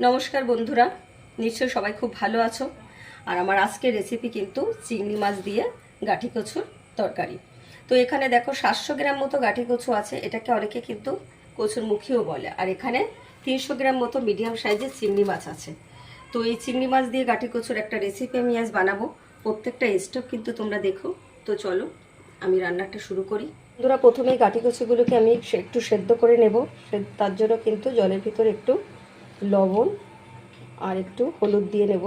নমস্কার বন্ধুরা, নিশ্চয়ই সবাই খুব ভালো আছো। আর আমার আজকের রেসিপি কিন্তু চিংড়ি মাছ দিয়ে গাঠি কচুর তরকারি। তো এখানে দেখো 700 গ্রাম মতো গাঠি কচু আছে, এটাকে অনেকে কিন্তু কচুর মুখিও বলে। আর এখানে 300 গ্রাম মতো মিডিয়াম সাইজের চিংড়ি মাছ আছে। তো এই চিংড়ি মাছ দিয়ে গাঠি কচুর একটা রেসিপি আমি আজ বানাবো। প্রত্যেকটা স্টেপ কিন্তু তোমরা দেখো। তো চলো আমি রান্নাটা শুরু করি। বন্ধুরা, প্রথমেই গাঠি কচুগুলোকে আমি একটু সেদ্ধ করে নেব। তার জন্য কিন্তু জলের ভিতরে একটু লবণ আর একটু হলুদ দিয়ে নেব।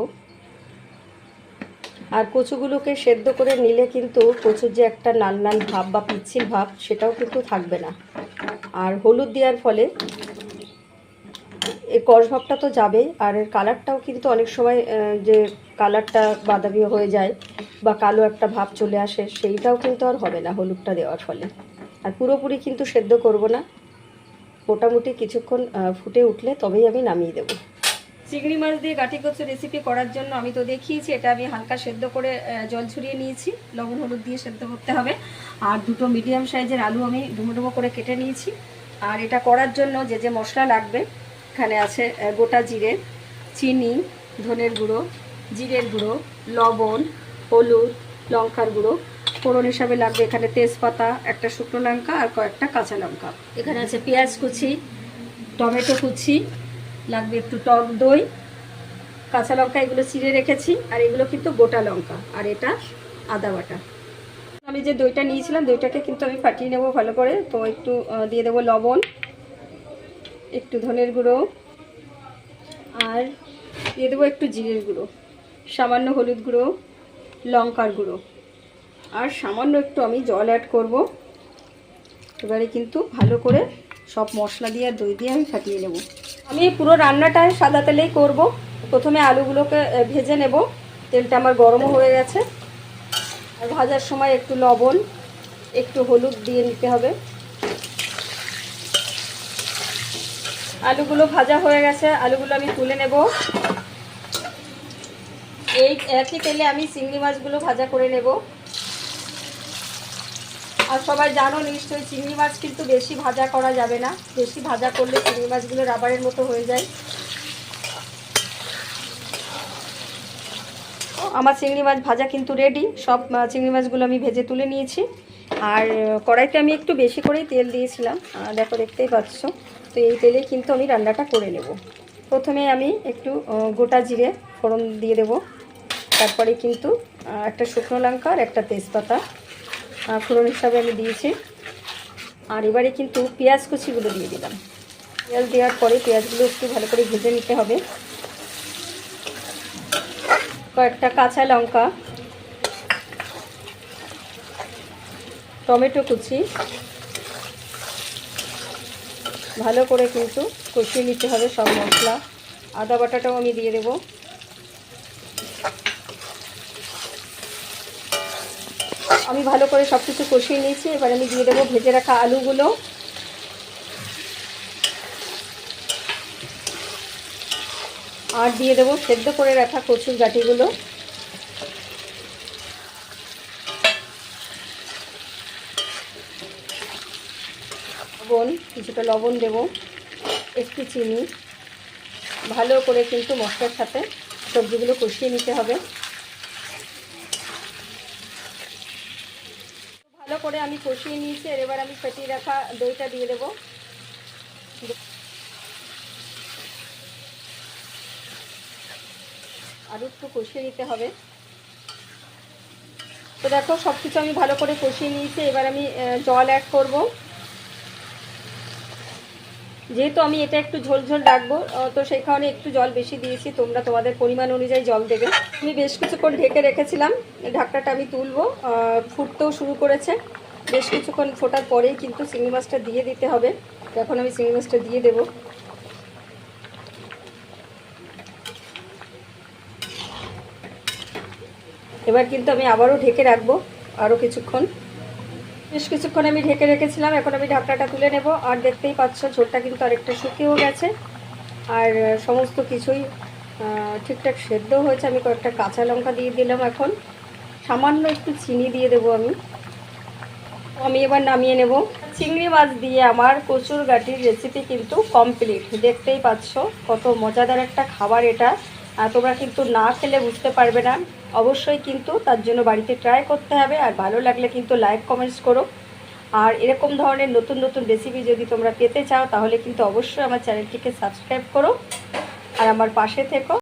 আর কচুগুলোকে সেদ্ধ করে নিলে কিন্তু কচুর যে একটা নাল নাল ভাব বা পিচ্ছিল ভাব সেটাও কিন্তু থাকবে না। আর হলুদ দেওয়ার ফলে এর কষ ভাবটা তো যাবেই, আর এর কালারটাও কিন্তু অনেক সময় যে কালারটা বাদামি হয়ে যায় বা কালো একটা ভাব চলে আসে, সেইটাও কিন্তু আর হবে না হলুদটা দেওয়ার ফলে। আর পুরোপুরি কিন্তু সেদ্ধ করব না, মোটামুটি কিছুক্ষণ ফুটে উঠলে তবেই আমি নামিয়ে দেবো। চিংড়ি মাছ দিয়ে গাঠি কচু রেসিপি করার জন্য আমি তো দেখিয়েছি, এটা আমি হালকা সেদ্ধ করে জল ছড়িয়ে নিয়েছি, লবণ হলুদ দিয়ে সেদ্ধ করতে হবে। আর দুটো মিডিয়াম সাইজের আলু আমি ডুমো ডুমো করে কেটে নিয়েছি। আর এটা করার জন্য যে যে মশলা লাগবে, এখানে আছে গোটা জিরে, চিনি, ধনের গুঁড়ো, জিরের গুঁড়ো, লবণ, হলুদ, লঙ্কার গুঁড়ো। ফোড়ন হিসাবে লাগবে এখানে তেজপাতা, একটা শুকনো লঙ্কা আর কয়েকটা কাঁচা লঙ্কা। এখানে আছে পেঁয়াজ কুচি, টমেটো কুচি, লাগবে একটু টক দই, কাঁচা লঙ্কা এগুলো চিড়ে রেখেছি। আর এগুলো কিন্তু গোটা লঙ্কা, আর এটা আদা বাটা। আমি যে দইটা নিয়েছিলাম দইটাকে কিন্তু আমি ফাটিয়ে নেব ভালো করে। তো একটু দিয়ে দেবো লবণ, একটু ধনের গুঁড়ো, আর দিয়ে দেবো একটু জিরের গুঁড়ো, সামান্য হলুদ গুঁড়ো, লঙ্কার গুঁড়ো, আর সামান্য একটু আমি জল অ্যাড করব। এবারে কিন্তু ভালো করে সব মশলা দিয়ে আর দই দিয়ে আমি ফাটিয়ে নেব। আমি পুরো রান্নাটা সাদা তেলেই করব। প্রথমে আলুগুলোকে ভেজে নেব, তেলটা আমার গরমও হয়ে গেছে। আর ভাজার সময় একটু লবণ, একটু হলুদ দিয়ে নিতে হবে। আলুগুলো ভাজা হয়ে গেছে, আলুগুলো আমি তুলে নেব। এই একই তেলে আমি চিংড়ি মাছগুলো ভাজা করে নেব। আর সবাই জানো নিশ্চয়ই, চিংড়ি মাছ কিন্তু বেশি ভাজা করা যাবে না, বেশি ভাজা করলে চিংড়ি মাছগুলো রাবারের মতো হয়ে যায়। আমার চিংড়ি মাছ ভাজা কিন্তু রেডি। সব চিংড়ি মাছগুলো আমি ভেজে তুলে নিয়েছি। আর কড়াইতে আমি একটু বেশি করেই তেল দিয়েছিলাম, দেখো দেখতেই পাচ্ছ। তো এই তেলে কিন্তু আমি রান্নাটা করে নেব। প্রথমে আমি একটু গোটা জিরে ফোড়ন দিয়ে দেব। তারপরে কিন্তু একটা শুকনো লঙ্কা আর একটা তেজপাতা ফোড়ন হিসাবে আমি দিয়েছি। আর এবারে কিন্তু পেঁয়াজ কুচিগুলো দিয়ে দিলাম। পেঁয়াজ দেওয়ার পরে পেঁয়াজগুলো একটু ভালো করে ভেজে নিতে হবে। কয়েকটা কাঁচা লঙ্কা, টমেটো কুচি, ভালো করে কিন্তু কষিয়ে নিতে হবে সব মশলা। আদা বাটাটাও আমি দিয়ে দেব। আমি ভালো করে সব কিছু কষিয়ে নিয়েছি। এবার আমি দিয়ে দেবো ভেজে রাখা আলুগুলো। আর দিয়ে দেবো সেদ্ধ করে রাখা কচুর গাঁটিগুলো। লবণ, কিছুটা লবণ দেব, একটু চিনি। ভালো করে কিন্তু মশলার সাথে সবজিগুলো কষিয়ে নিতে হবে। ভালো করে আমি কষিয়ে নিয়েছি। এবার আমি ফেটিয়ে রাখা দইটা দিয়ে দেব। আর একটু কষিয়ে নিতে হবে। তো দেখো সব কিছু আমি ভালো করে কষিয়ে নিয়েছি। এবার আমি জল অ্যাড করব। যেহেতু আমি এটা একটু ঝোল ঝোল রাখবো, তো সেই কারণে একটু জল বেশি দিয়েছি। তোমরা তোমাদের পরিমাণ অনুযায়ী জল দেবে। আমি বেশ কিছুক্ষণ ঢেকে রেখেছিলাম, ঢাকনাটা আমি তুলবো। ফুটতেও শুরু করেছে। বেশ কিছুক্ষণ ফোটার পরেই কিন্তু চিংড়ি মাছটা দিয়ে দিতে হবে। এখন আমি চিংড়ি মাছটা দিয়ে দেবো। এবার কিন্তু আমি আবারও ঢেকে রাখবো আরও কিছুক্ষণ। বেশ কিছুক্ষণ আমি ঢেকে রেখেছিলাম, এখন আমি ঢাকনাটা তুলে নেব। আর দেখতেই পাচ্ছ ঝোলটা কিন্তু আরেকটা শুকিয়েও গেছে। আর সমস্ত কিছুই ঠিকঠাক সেদ্ধ হয়েছে। আমি কয়েকটা কাঁচা লঙ্কা দিয়ে দিলাম। এখন সামান্য একটু চিনি দিয়ে দেবো আমি। এবার নামিয়ে নেব। চিংড়ি মাছ দিয়ে আমার কচুর গাঠির রেসিপি কিন্তু কমপ্লিট। দেখতেই পাচ্ছ কত মজাদার একটা খাবার এটা। আর তোমরা কিন্তু না খেলে বুঝতে পারবে না। অবশ্যই কিন্তু তার জন্য বাড়িতে ট্রাই করতে হবে। আর ভালো লাগলে কিন্তু লাইক কমেন্টস করো। আর এরকম ধরনের নতুন নতুন রেসিপি যদি তোমরা পেতে চাও তাহলে কিন্তু অবশ্যই আমার চ্যানেলটিকে সাবস্ক্রাইব করো আর আমার পাশে থেকো।